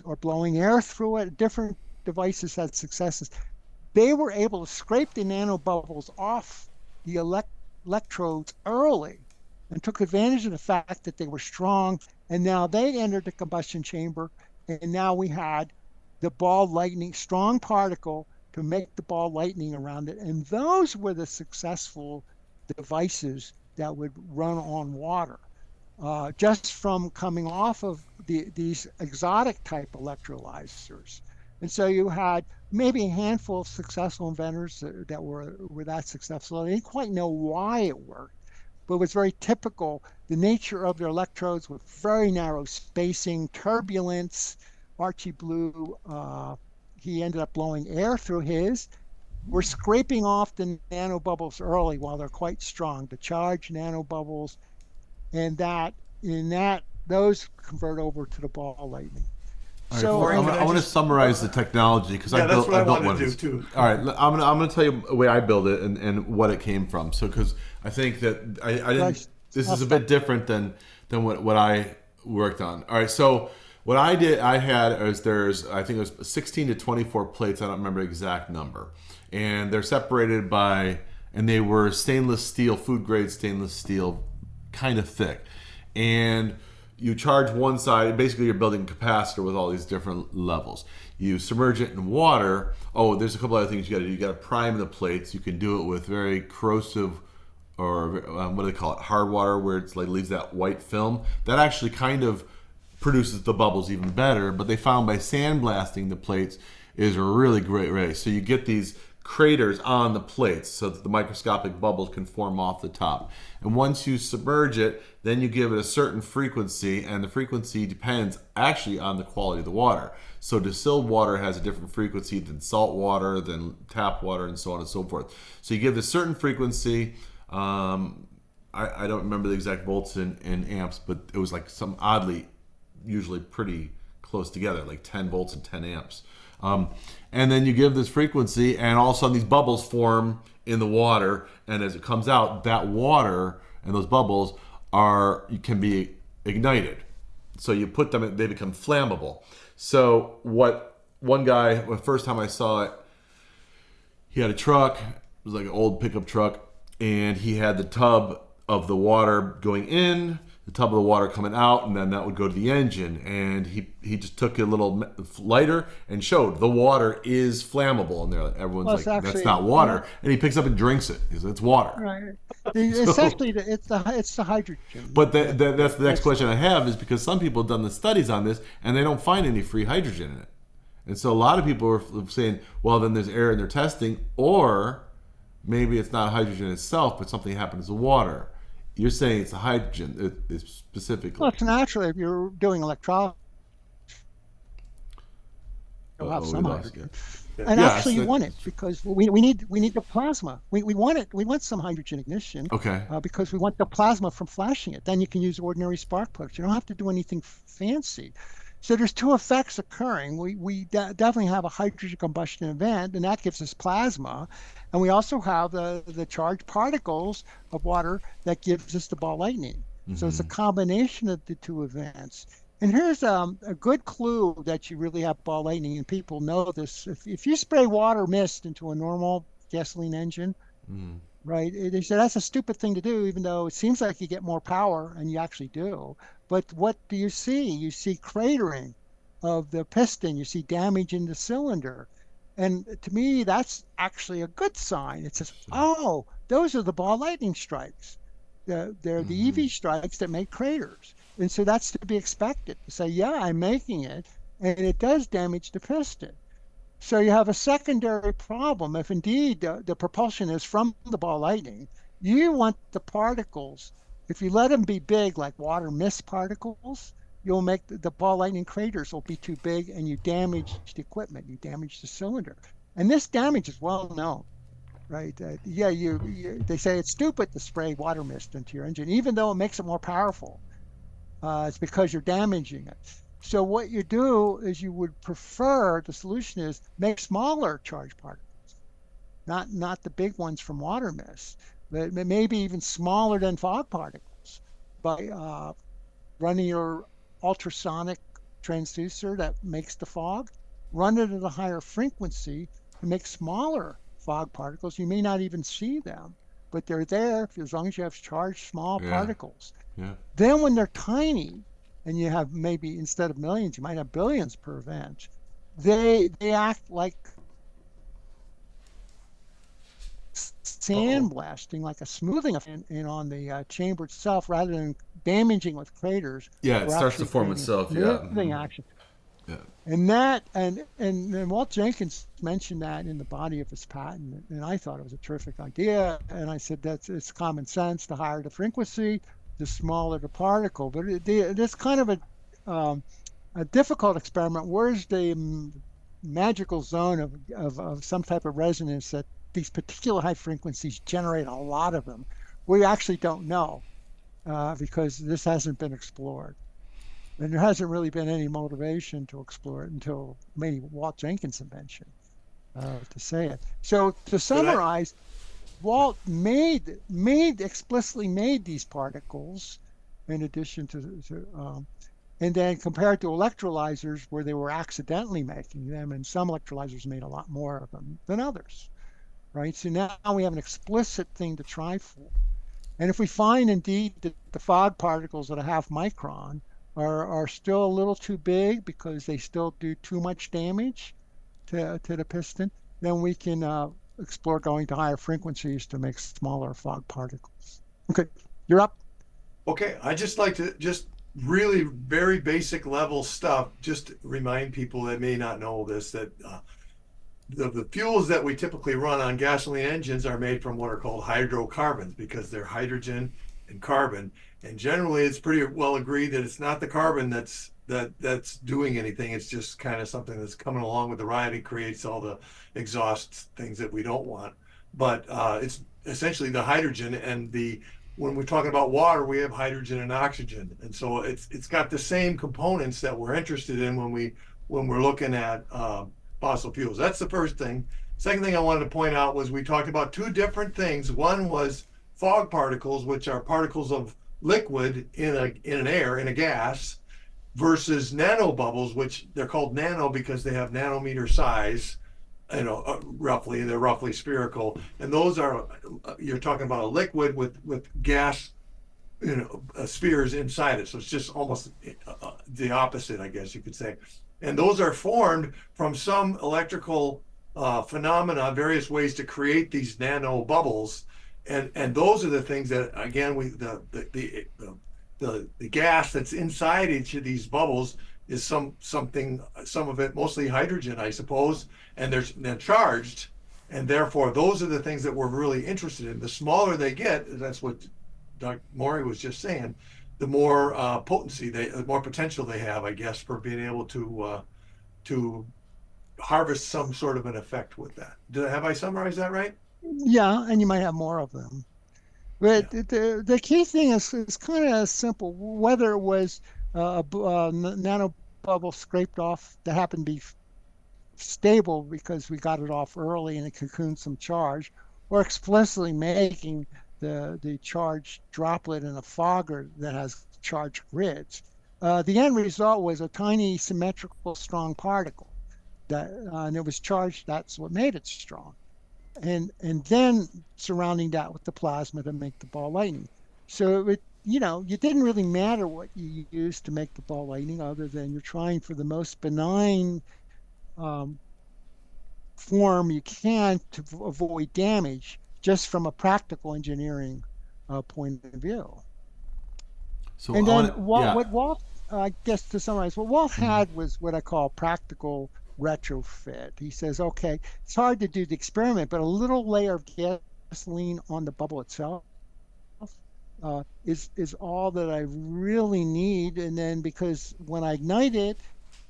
or blowing air through it, different devices had successes. They were able to scrape the nanobubbles off the electrodes early and took advantage of the fact that they were strong. And now they entered the combustion chamber. And now we had the ball lightning strong particle to make the ball lightning around it. And those were the successful devices that would run on water, just from coming off of these exotic type electrolyzers. And so you had maybe a handful of successful inventors that were that successful. They didn't quite know why it worked, but it was very typical. The nature of their electrodes with very narrow spacing, turbulence. Archie blew, he ended up blowing air through his. We're scraping off the nanobubbles early while they're quite strong, the charged nanobubbles, and those convert over to the ball lightning. All right, So I want to summarize the technology because Yeah, I that's built, what I built wanted one to of do these. too. All right, I'm gonna tell you the way I build it and what it came from. So because I think that I didn't. Right. This is a bit different than what I worked on. All right, so what I did, I think it was 16 to 24 plates. I don't remember the exact number, and they're separated by, and they were stainless steel, food grade stainless steel, kind of thick, and you charge one side. Basically, you're building a capacitor with all these different levels. You submerge it in water. Oh, there's a couple other things you got to do. You got to prime the plates. You can do it with very corrosive, or what do they call it, hard water, where it's like leaves that white film. That actually kind of produces the bubbles even better. But they found by sandblasting the plates is a really great way. So you get these craters on the plates so that the microscopic bubbles can form off the top. And once you submerge it, then you give it a certain frequency, and the frequency depends actually on the quality of the water. So distilled water has a different frequency than salt water, than tap water, and so on and so forth. So you give this certain frequency. I don't remember the exact volts in amps, but it was like some oddly, usually pretty close together, like 10 volts and 10 amps. And then you give this frequency, and all of a sudden these bubbles form in the water, and as it comes out, that water and those bubbles can be ignited. So you put them, they become flammable. So what one guy, the first time I saw it, he had a truck, it was like an old pickup truck, and he had the tub of the water going in, the tub of the water coming out, and then that would go to the engine. And he just took a little lighter and showed the water is flammable. And everyone's like, that's not water. And he picks up and drinks it. He says, it's water. Right. Essentially, it's the hydrogen. But that's the next question I have, is because some people have done the studies on this and they don't find any free hydrogen in it. And so a lot of people are saying, well, then there's error in their testing, or maybe it's not hydrogen itself, but something happens to water. You're saying it's a hydrogen specifically. Well, it's natural if you're doing electrolysis. You'll have some hydrogen. And actually, you want it because we need the plasma. We want it. We want some hydrogen ignition. Okay. Because we want the plasma from flashing it. Then you can use ordinary spark plugs. You don't have to do anything fancy. So there's two effects occurring. We definitely have a hydrogen combustion event, and that gives us plasma. And we also have the charged particles of water that gives us the ball lightning. Mm-hmm. So it's a combination of the two events. And here's a good clue that you really have ball lightning, and people know this. If you spray water mist into a normal gasoline engine, right, they say that's a stupid thing to do, even though it seems like you get more power, and you actually do. But what do you see? You see cratering of the piston. You see damage in the cylinder. And to me, that's actually a good sign. It says, oh, those are the ball lightning strikes. They're the EV strikes that make craters. And so that's to be expected. To say, yeah, I'm making it, and it does damage the piston. So you have a secondary problem. If indeed the propulsion is from the ball lightning, you want the particles. If you let them be big, like water mist particles, you'll make the ball lightning craters will be too big, and you damage the equipment, you damage the cylinder. And this damage is well known, right? They say it's stupid to spray water mist into your engine, even though it makes it more powerful. It's because you're damaging it. So what you do is you would prefer, the solution is make smaller charged particles, not the big ones from water mist, but maybe even smaller than fog particles by running your ultrasonic transducer that makes the fog, run it at a higher frequency to make smaller fog particles. You may not even see them, but they're there as long as you have charged small particles. Yeah. Then when they're tiny, and you have maybe instead of millions, you might have billions per event, they act like sandblasting, like a smoothing effect in on the chamber itself, rather than damaging with craters. Yeah, it we're starts to actually form creating a itself. Yeah. smoothing action. Yeah. And that and Walt Jenkins mentioned that in the body of his patent, and I thought it was a terrific idea. And I said it's common sense. The higher the frequency, the smaller the particle. But it's kind of a difficult experiment. Where's the magical zone of some type of resonance that these particular high frequencies generate a lot of them? We actually don't know because this hasn't been explored. And there hasn't really been any motivation to explore it until maybe Walt Jenkins' invention to say it. So to summarize, Walt explicitly made these particles in addition to and then compared to electrolyzers where they were accidentally making them, and some electrolyzers made a lot more of them than others, right? So now we have an explicit thing to try for. And if we find indeed that the fog particles at a half micron are still a little too big because they still do too much damage to the piston, then we can explore going to higher frequencies to make smaller fog particles. Okay, you're up. Okay, I just like to just really very basic level stuff, just remind people that may not know this, that the fuels that we typically run on gasoline engines are made from what are called hydrocarbons, because they're hydrogen and carbon. And generally it's pretty well agreed that it's not the carbon that's doing anything. It's just kind of something that's coming along with the ride and creates all the exhaust things that we don't want. But it's essentially the hydrogen, and when we're talking about water, we have hydrogen and oxygen. And so it's got the same components that we're interested in when we're looking at fossil fuels. That's the first thing. Second thing I wanted to point out was we talked about two different things. One was fog particles, which are particles of liquid in a gas, versus nanobubbles, which they're called nano because they have nanometer size, roughly, they're roughly spherical. And those are, you're talking about a liquid with gas, spheres inside it. So it's just almost the opposite, I guess you could say. And those are formed from some electrical phenomena, various ways to create these nano bubbles. And those are the things that, again, the gas that's inside each of these bubbles is some of it mostly hydrogen, I suppose, and they're charged, and therefore those are the things that we're really interested in. The smaller they get, that's what Dr. Moray was just saying, the more potency the more potential they have, I guess, for being able to harvest some sort of an effect with that. Have I summarized that right? Yeah, and you might have more of them. But yeah, the key thing is kind of simple. Whether it was a nano bubble scraped off that happened to be stable because we got it off early and it cocooned some charge, or explicitly making the charged droplet in a fogger that has charged grids, the end result was a tiny symmetrical strong particle that and it was charged. That's what made it strong. And then surrounding that with the plasma to make the ball lightning. So it didn't really matter what you used to make the ball lightning, other than you're trying for the most benign form you can to avoid damage, just from a practical engineering point of view. So and then what Walt, I guess to summarize, what Walt had was what I call practical retrofit. He says, okay, it's hard to do the experiment, but a little layer of gasoline on the bubble itself is all that I really need. And then because when I ignite it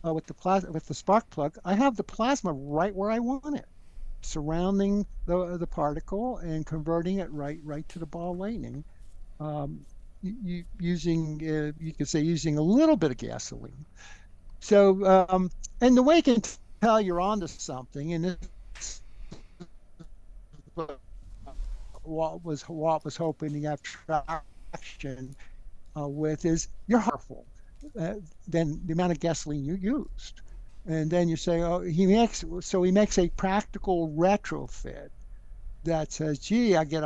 with the spark plug, I have the plasma right where I want it, surrounding the particle and converting it right to the ball lightning. Using you could say using a little bit of gasoline. So, and the way you can tell you're onto something, and this Walt was hoping to have traction with, is you're harmful than the amount of gasoline you used. And then you say, oh, he makes a practical retrofit that says, gee, I can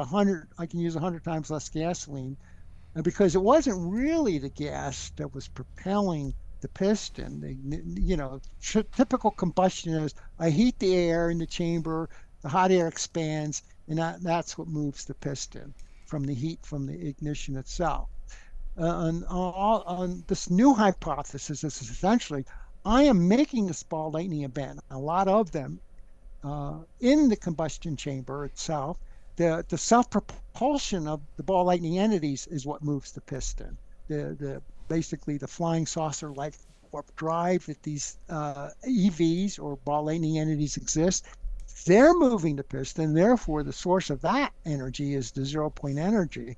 use 100 times less gasoline, because it wasn't really the gas that was propelling the piston. Typical combustion is I heat the air in the chamber, the hot air expands, and that's what moves the piston from the heat from the ignition itself. On this new hypothesis is essentially, I am making this ball lightning event, a lot of them in the combustion chamber itself. The self-propulsion of the ball lightning entities is what moves the piston. The basically the flying saucer like warp drive that these EVs or ball lightning entities exist. They're moving the piston, therefore the source of that energy is the 0 point energy.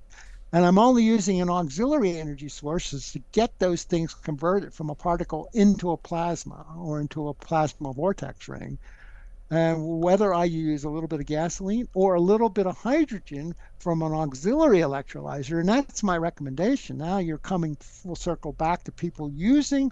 And I'm only using an auxiliary energy sources to get those things converted from a particle into a plasma or into a plasma vortex ring. And whether I use a little bit of gasoline or a little bit of hydrogen from an auxiliary electrolyzer, and that's my recommendation. Now you're coming full circle back to people using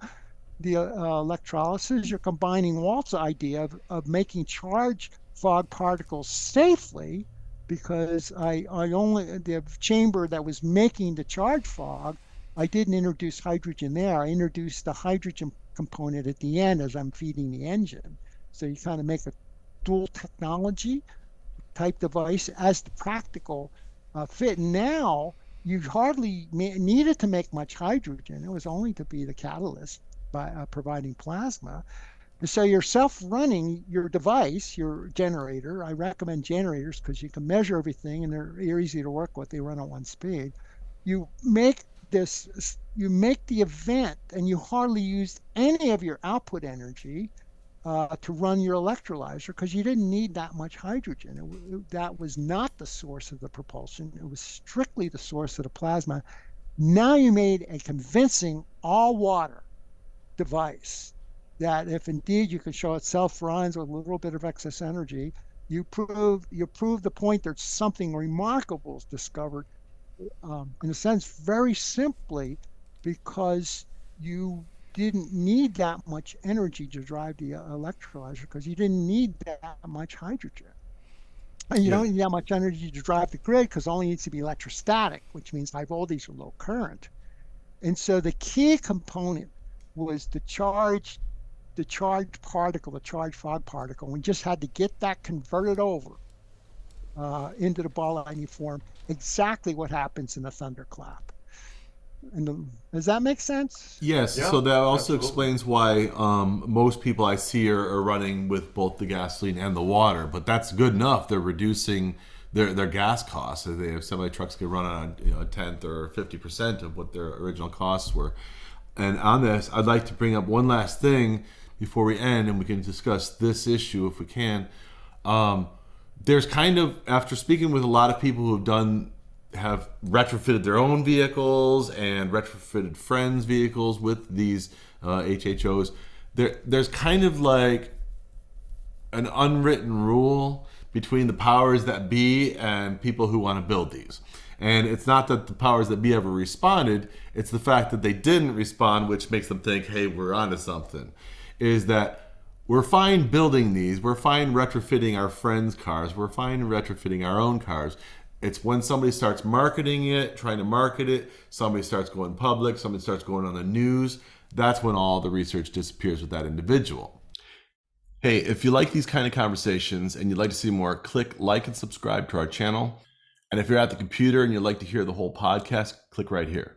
the electrolysis. You're combining Walt's idea of making charge fog particles safely, because I only, the chamber that was making the charge fog, I didn't introduce hydrogen there. I introduced the hydrogen component at the end as I'm feeding the engine. So you kind of make a dual technology type device as the practical fit. Now you hardly needed to make much hydrogen. It was only to be the catalyst by providing plasma. So you're self-running your device, your generator. I recommend generators because you can measure everything and they're easy to work with. They run at one speed. You make the event and you hardly use any of your output energy to run your electrolyzer, because you didn't need that much hydrogen. That was not the source of the propulsion. It was strictly the source of the plasma. Now you made a convincing all water device that if indeed you can show it self-runs with a little bit of excess energy, you prove the point that something remarkable is discovered, in a sense, very simply, because you didn't need that much energy to drive the electrolyzer, because you didn't need that much hydrogen. And you don't need that much energy to drive the grid, because it only needs to be electrostatic, which means high voltage or low current. And so the key component was the charged particle, the charged fog particle. We just had to get that converted over into the ball lightning form, exactly what happens in a thunderclap. And does that make sense? Yes. Yeah, So that also absolutely. explains why most people I see are running with both the gasoline and the water. But that's good enough. They're reducing their gas costs. So they have semi trucks can run on a tenth or 50% of what their original costs were. And on this, I'd like to bring up one last thing before we end, and we can discuss this issue if we can. There's kind of, after speaking with a lot of people who have retrofitted their own vehicles and retrofitted friends' vehicles with these HHOs, there's kind of like an unwritten rule between the powers that be and people who want to build these. And it's not that the powers that be ever responded, it's the fact that they didn't respond, which makes them think, hey, we're onto something. Is that we're fine building these, we're fine retrofitting our friends' cars, we're fine retrofitting our own cars. It's when somebody starts marketing it, trying to market it, somebody starts going public, somebody starts going on the news, that's when all the research disappears with that individual. Hey, if you like these kind of conversations and you'd like to see more, click like and subscribe to our channel. And if you're at the computer and you'd like to hear the whole podcast, click right here.